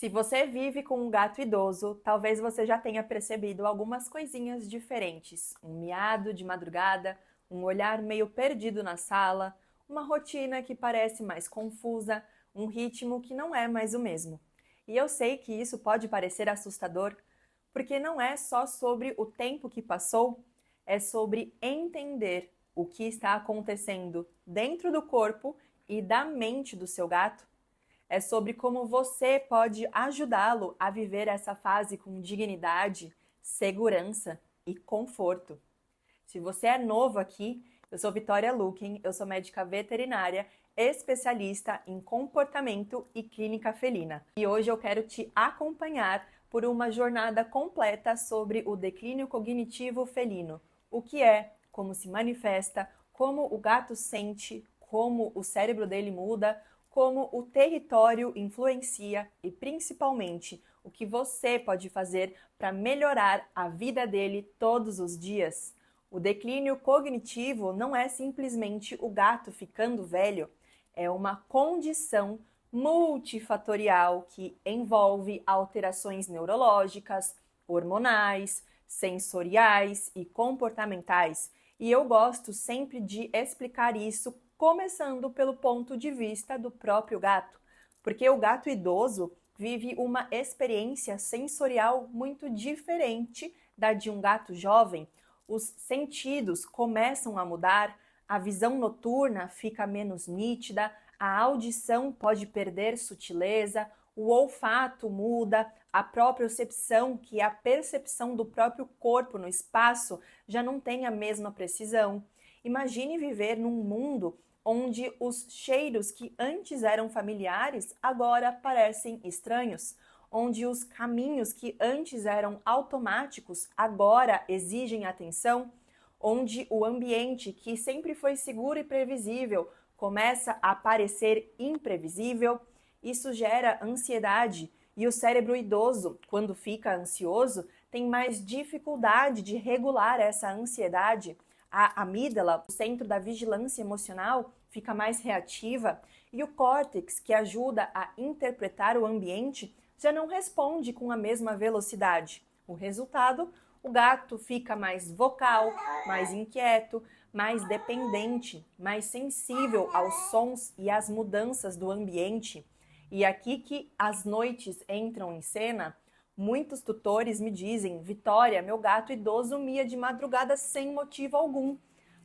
Se você vive com um gato idoso, talvez você já tenha percebido algumas coisinhas diferentes. Um miado de madrugada, um olhar meio perdido na sala, uma rotina que parece mais confusa, um ritmo que não é mais o mesmo. E eu sei que isso pode parecer assustador, porque não é só sobre o tempo que passou, é sobre entender o que está acontecendo dentro do corpo e da mente do seu gato. É sobre como você pode ajudá-lo a viver essa fase com dignidade, segurança e conforto. Se você é novo aqui, eu sou Vitória Luken, eu sou médica veterinária, especialista em comportamento e clínica felina. E hoje eu quero te acompanhar por uma jornada completa sobre o declínio cognitivo felino. O que é, como se manifesta, como o gato sente, como o cérebro dele muda, como o território influencia e, principalmente, o que você pode fazer para melhorar a vida dele todos os dias. O declínio cognitivo não é simplesmente o gato ficando velho, é uma condição multifatorial que envolve alterações neurológicas, hormonais, sensoriais e comportamentais. E eu gosto sempre de explicar isso começando pelo ponto de vista do próprio gato, porque o gato idoso vive uma experiência sensorial muito diferente da de um gato jovem. Os sentidos começam a mudar, a visão noturna fica menos nítida, a audição pode perder sutileza, o olfato muda, a propriocepção, que é a percepção do próprio corpo no espaço, já não tem a mesma precisão. Imagine viver num mundo onde os cheiros que antes eram familiares agora parecem estranhos, onde os caminhos que antes eram automáticos agora exigem atenção, onde o ambiente que sempre foi seguro e previsível começa a parecer imprevisível. Isso gera ansiedade e o cérebro idoso, quando fica ansioso, tem mais dificuldade de regular essa ansiedade. A amígdala, o centro da vigilância emocional, fica mais reativa e o córtex, que ajuda a interpretar o ambiente, já não responde com a mesma velocidade. O resultado, o gato fica mais vocal, mais inquieto, mais dependente, mais sensível aos sons e às mudanças do ambiente. E aqui que as noites entram em cena. Muitos tutores me dizem: Vitória, meu gato idoso mia de madrugada sem motivo algum.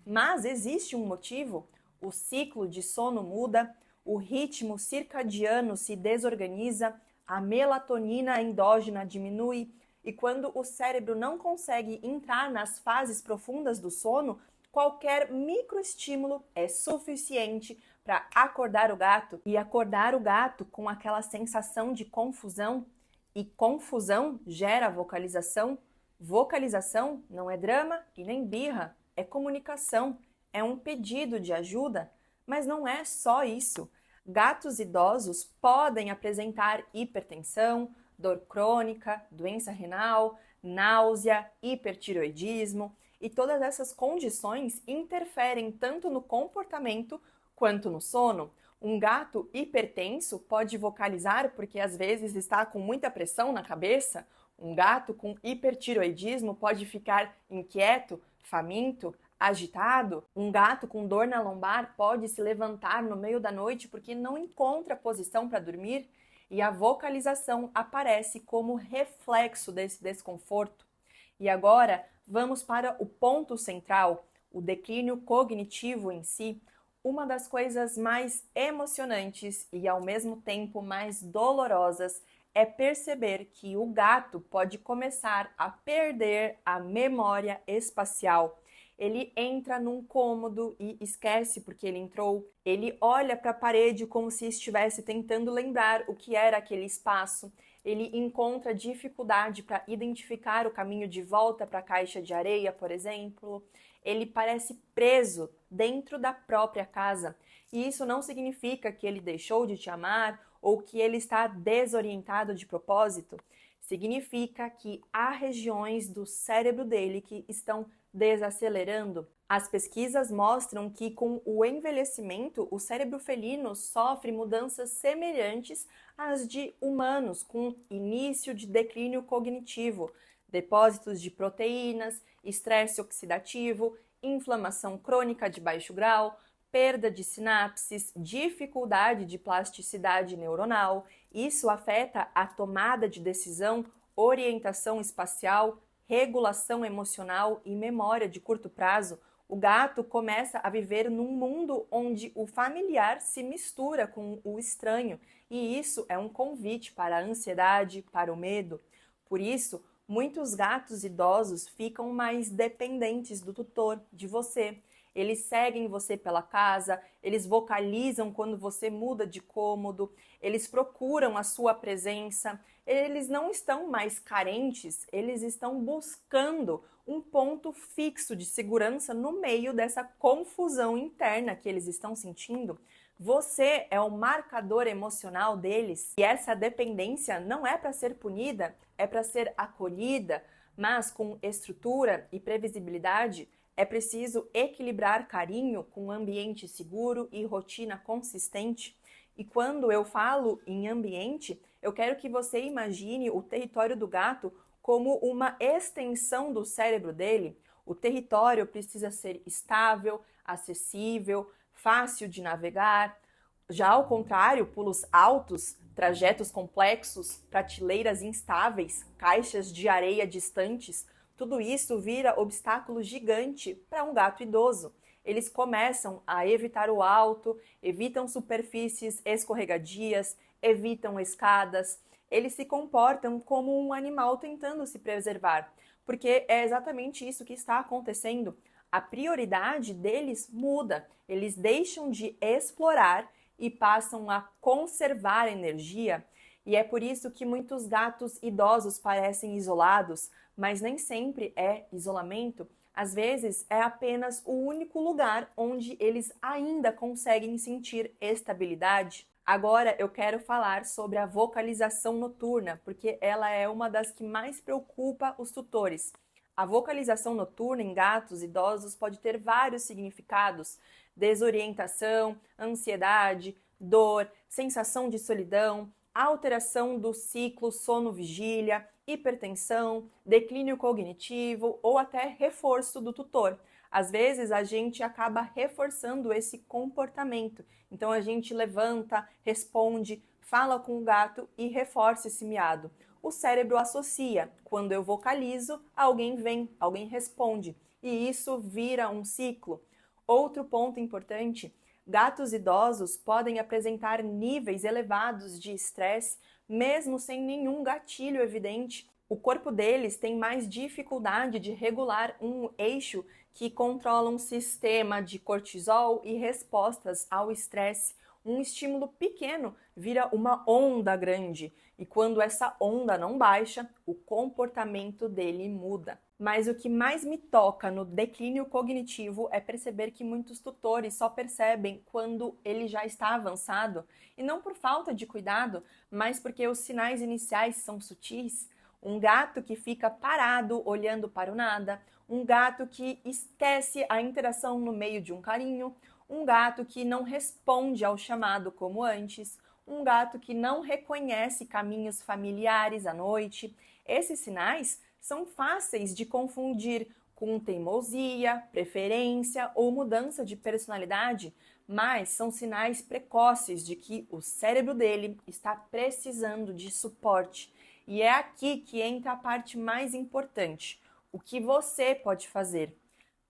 Mas existe um motivo. O ciclo de sono muda, o ritmo circadiano se desorganiza, a melatonina endógena diminui e quando o cérebro não consegue entrar nas fases profundas do sono, qualquer microestímulo é suficiente para acordar o gato e acordar o gato com aquela sensação de confusão. E confusão gera vocalização. Vocalização não é drama e nem birra, é comunicação, é um pedido de ajuda. Mas não é só isso. Gatos idosos podem apresentar hipertensão, dor crônica, doença renal, náusea, hipertireoidismo, e todas essas condições interferem tanto no comportamento quanto no sono. Um gato hipertenso pode vocalizar porque às vezes está com muita pressão na cabeça. Um gato com hipertireoidismo pode ficar inquieto, faminto, agitado. Um gato com dor na lombar pode se levantar no meio da noite porque não encontra posição para dormir. E a vocalização aparece como reflexo desse desconforto. E agora vamos para o ponto central, o declínio cognitivo em si. Uma das coisas mais emocionantes e ao mesmo tempo mais dolorosas é perceber que o gato pode começar a perder a memória espacial. Ele entra num cômodo e esquece porque ele entrou. Ele olha para a parede como se estivesse tentando lembrar o que era aquele espaço. Ele encontra dificuldade para identificar o caminho de volta para a caixa de areia, por exemplo. Ele parece preso dentro da própria casa. E isso não significa que ele deixou de te amar ou que ele está desorientado de propósito. Significa que há regiões do cérebro dele que estão desacelerando. As pesquisas mostram que, com o envelhecimento, o cérebro felino sofre mudanças semelhantes às de humanos, com início de declínio cognitivo, depósitos de proteínas, estresse oxidativo, inflamação crônica de baixo grau, perda de sinapses, dificuldade de plasticidade neuronal. Isso afeta a tomada de decisão, orientação espacial, regulação emocional e memória de curto prazo. O gato começa a viver num mundo onde o familiar se mistura com o estranho, e isso é um convite para a ansiedade, para o medo. Por isso, muitos gatos idosos ficam mais dependentes do tutor, de você. Eles seguem você pela casa, eles vocalizam quando você muda de cômodo, eles procuram a sua presença. Eles não estão mais carentes, eles estão buscando um ponto fixo de segurança no meio dessa confusão interna que eles estão sentindo. Você é o marcador emocional deles e essa dependência não é para ser punida, é para ser acolhida, mas com estrutura e previsibilidade. É preciso equilibrar carinho com um ambiente seguro e rotina consistente. E quando eu falo em ambiente, eu quero que você imagine o território do gato como uma extensão do cérebro dele. O território precisa ser estável, acessível, fácil de navegar. Já ao contrário, pulos altos, trajetos complexos, prateleiras instáveis, caixas de areia distantes, tudo isso vira obstáculo gigante para um gato idoso. Eles começam a evitar o alto, evitam superfícies escorregadias, evitam escadas. Eles se comportam como um animal tentando se preservar, porque é exatamente isso que está acontecendo. A prioridade deles muda, eles deixam de explorar e passam a conservar energia. E é por isso que muitos gatos idosos parecem isolados, mas nem sempre é isolamento. Às vezes é apenas o único lugar onde eles ainda conseguem sentir estabilidade. Agora eu quero falar sobre a vocalização noturna, porque ela é uma das que mais preocupa os tutores. A vocalização noturna em gatos idosos pode ter vários significados: desorientação, ansiedade, dor, sensação de solidão, alteração do ciclo sono-vigília, hipertensão, declínio cognitivo ou até reforço do tutor. Às vezes a gente acaba reforçando esse comportamento. Então a gente levanta, responde, fala com o gato e reforça esse miado. O cérebro associa. Quando eu vocalizo, alguém vem, alguém responde. E isso vira um ciclo. Outro ponto importante: gatos idosos podem apresentar níveis elevados de estresse, mesmo sem nenhum gatilho evidente. O corpo deles tem mais dificuldade de regular um eixo que controla um sistema de cortisol e respostas ao estresse. Um estímulo pequeno vira uma onda grande, e quando essa onda não baixa, o comportamento dele muda. Mas o que mais me toca no declínio cognitivo é perceber que muitos tutores só percebem quando ele já está avançado, e não por falta de cuidado, mas porque os sinais iniciais são sutis. Um gato que fica parado olhando para o nada, um gato que esquece a interação no meio de um carinho, um gato que não responde ao chamado como antes, um gato que não reconhece caminhos familiares à noite. Esses sinais são fáceis de confundir com teimosia, preferência ou mudança de personalidade, mas são sinais precoces de que o cérebro dele está precisando de suporte. E é aqui que entra a parte mais importante: o que você pode fazer.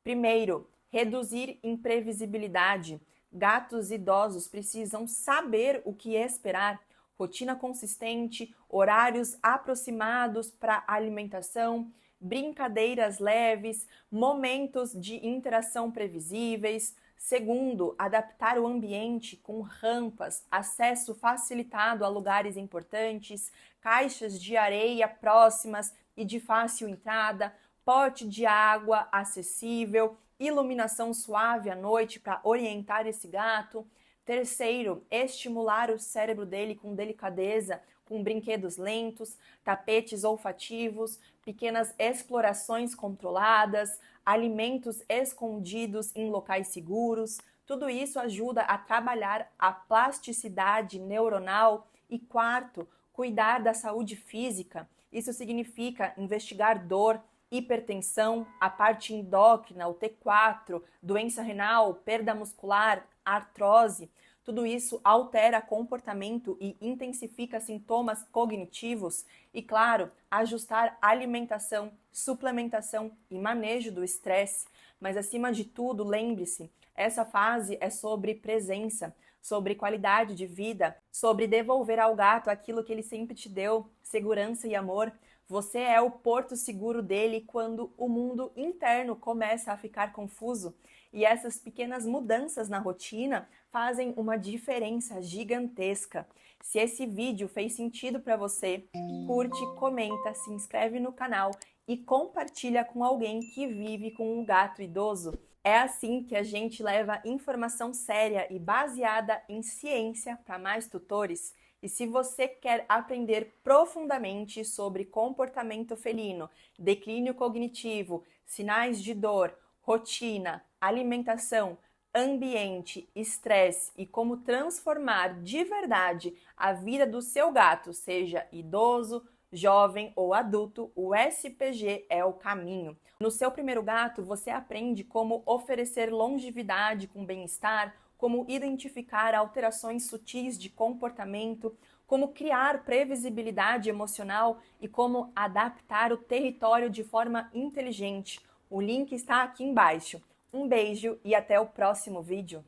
Primeiro, reduzir imprevisibilidade. Gatos idosos precisam saber o que esperar. Rotina consistente, horários aproximados para alimentação, brincadeiras leves, momentos de interação previsíveis. Segundo, adaptar o ambiente com rampas, acesso facilitado a lugares importantes, caixas de areia próximas e de fácil entrada, pote de água acessível, iluminação suave à noite para orientar esse gato. Terceiro, estimular o cérebro dele com delicadeza, com brinquedos lentos, tapetes olfativos, pequenas explorações controladas, alimentos escondidos em locais seguros. Tudo isso ajuda a trabalhar a plasticidade neuronal. E quarto, cuidar da saúde física. Isso significa investigar dor, hipertensão, a parte endócrina, o T4, doença renal, perda muscular, artrose. Tudo isso altera comportamento e intensifica sintomas cognitivos e, claro, ajustar alimentação, suplementação e manejo do estresse. Mas, acima de tudo, lembre-se, essa fase é sobre presença, sobre qualidade de vida, sobre devolver ao gato aquilo que ele sempre te deu, segurança e amor. Você é o porto seguro dele quando o mundo interno começa a ficar confuso. E essas pequenas mudanças na rotina fazem uma diferença gigantesca. Se esse vídeo fez sentido para você, curte, comenta, se inscreve no canal e compartilha com alguém que vive com um gato idoso. É assim que a gente leva informação séria e baseada em ciência para mais tutores. E se você quer aprender profundamente sobre comportamento felino, declínio cognitivo, sinais de dor, rotina, alimentação, ambiente, estresse e como transformar de verdade a vida do seu gato, seja idoso, jovem ou adulto, o SPG é o caminho. No seu primeiro gato, você aprende como oferecer longevidade com bem-estar, como identificar alterações sutis de comportamento, como criar previsibilidade emocional e como adaptar o território de forma inteligente. O link está aqui embaixo. Um beijo e até o próximo vídeo.